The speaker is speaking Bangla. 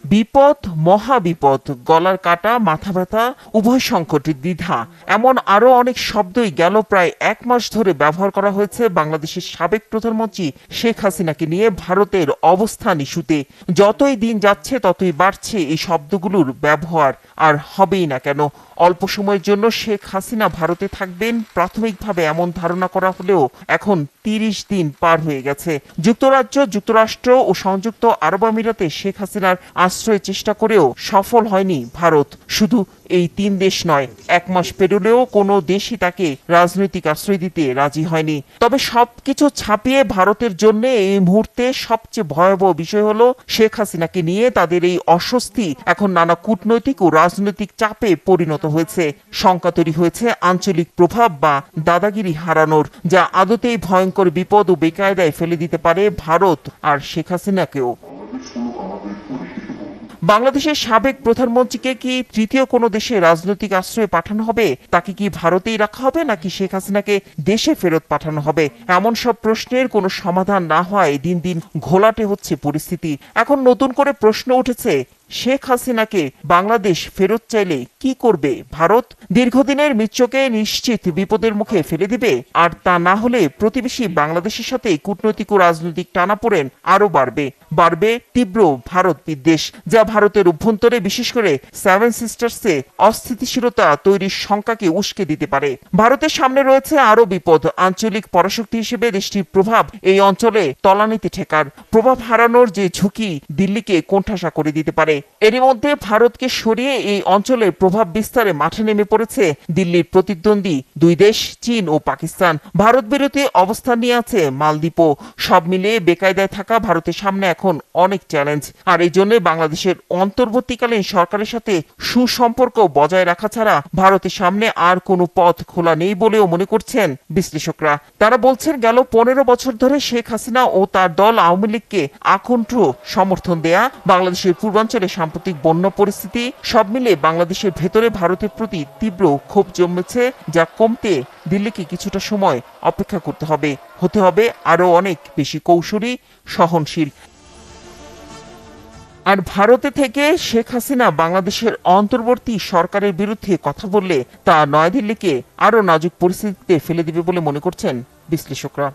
বিপদ, মহাবিপদ, গলার কাটা, মাথা ব্যথা, উভয় সংকটের দ্বিধা, এমন আরও অনেক শব্দই গেল প্রায় 1 মাস ধরে ব্যবহার করা হয়েছে বাংলাদেশের সাবেক প্রধানমন্ত্রী শেখ হাসিনাকে নিয়ে ভারতের অবস্থান ইস্যুতে। যতই দিন যাচ্ছে ততই বাড়ছে এই শব্দগুলোর ব্যবহার। আর হবেই না কেন? অল্প সময়ের জন্য শেখ হাসিনা ভারতে থাকবেন প্রাথমিকভাবে এমন ধারণা করা হলেও এখন 30 দিন পার হয়ে গেছে। যুক্তরাজ্য, যুক্তরাষ্ট্র ও সংযুক্ত আরব আমিরাতে শেখ হাসিনার আশ্রয়ের চেষ্টা করেও সফল হয়নি ভারত। শুধু এই 3 দেশ নয়, 1 মাস পেরোলেও কোনো দেশই তাকে রাজনৈতিক আশ্রয় দিতে রাজি হয়নি। তবে সবকিছু ছাপিয়ে ভারতের জন্য এই মুহূর্তে সবচেয়ে ভয়াবহ বিষয় হলো শেখ হাসিনাকে নিয়ে তাদের এই অস্বস্তি এখন নানা কূটনৈতিক ও রাজনৈতিক চাপে পরিণত হয়েছে। শঙ্কা তৈরি হয়েছে আঞ্চলিক প্রভাব বা দাদাগিরি হারানোর, যা আদতেই ভয়ঙ্কর বিপদ ও বেকায়দায় ফেলে দিতে পারে ভারত আর শেখ হাসিনাকেও। বাংলাদেশের সাবেক প্রধানমন্ত্রীকে কি তৃতীয় কোনো দেশে রাজনৈতিক আশ্রয়ে পাঠানো হবে? তাকে কি ভারতেই রাখা হবে নাকি শেখ হাসিনাকে দেশে ফেরত পাঠানো হবে? এমন সব প্রশ্নের কোনো সমাধান না হয় দিন দিন ঘোলাটে হচ্ছে পরিস্থিতি। এখন নতুন করে প্রশ্ন উঠেছে, শেখ হাসিনাকে বাংলাদেশ ফেরত চাইলে কি করবে ভারত? দীর্ঘদিনের মিত্রকে নিশ্চিত বিপদের মুখে ফেলে দিবে, আর তা না হলে প্রতিবেশী বাংলাদেশের সাথে কূটনৈতিক ও রাজনৈতিক টানাপোড়েন আরো বাড়বে তীব্র ভারত বিদ্বেষ, যা ভারতের অভ্যন্তরে বিশেষ করে 7 সিস্টার্সে অস্থিতিশীলতা তৈরির শঙ্কাকে উস্কে দিতে পারে। ভারতের সামনে রয়েছে আরো বিপদ। আঞ্চলিক পরাশক্তি হিসেবে দেশটির প্রভাব এই অঞ্চলে তলানিতে ঠেকার, প্রভাব হারানোর যে ঝুঁকি দিল্লিকে কোণঠাসা করে দিতে পারে। এরই মধ্যে ভারতকে সরিয়ে এই অঞ্চলে প্রভাব বিস্তারে মাঠে নেমে পড়েছে দিল্লির প্রতিদ্বন্দ্বী 2 দেশ চীন ও পাকিস্তান। ভারত বিরোধী অবস্থান নিয়ে আছে মালদ্বীপও। সব মিলিয়ে বেকায়দায় থাকা ভারতের সামনে এখন অনেক চ্যালেঞ্জ। আর এই জন্য বাংলাদেশের অন্তর্বর্তীকালীন সরকারের সাথে সুসম্পর্ক বজায় রাখা ছাড়া ভারতের সামনে আর কোনো পথ খোলা নেই বলেও মনে করছেন বিশ্লেষকরা। তারা বলছেন, গেল 15 বছর ধরে শেখ হাসিনা ও তার দল আওয়ামী লীগকে আকণ্ঠ সমর্থন দেয়া, বাংলাদেশের পূর্বাঞ্চলে সাম্প্রতিক বন্যা পরিস্থিতি, সব মিলে বাংলাদেশের ভেতরে ভারতের প্রতি তীব্র ক্ষোভ জন্মেছে, যা কমতে দিল্লিকে কিছুটা সময় অপেক্ষা করতে হতে হবে আরো অনেক বেশি কৌশলী, সহনশীল। আর ভারতে থেকে শেখ হাসিনা বাংলাদেশের অন্তর্বর্তী সরকারের বিরুদ্ধে কথা বললে তা নয়াদিল্লিকে আরো নাজুক পরিস্থিতিতে ফেলে দিবে বলে মনে করছেন বিশ্লেষকরা।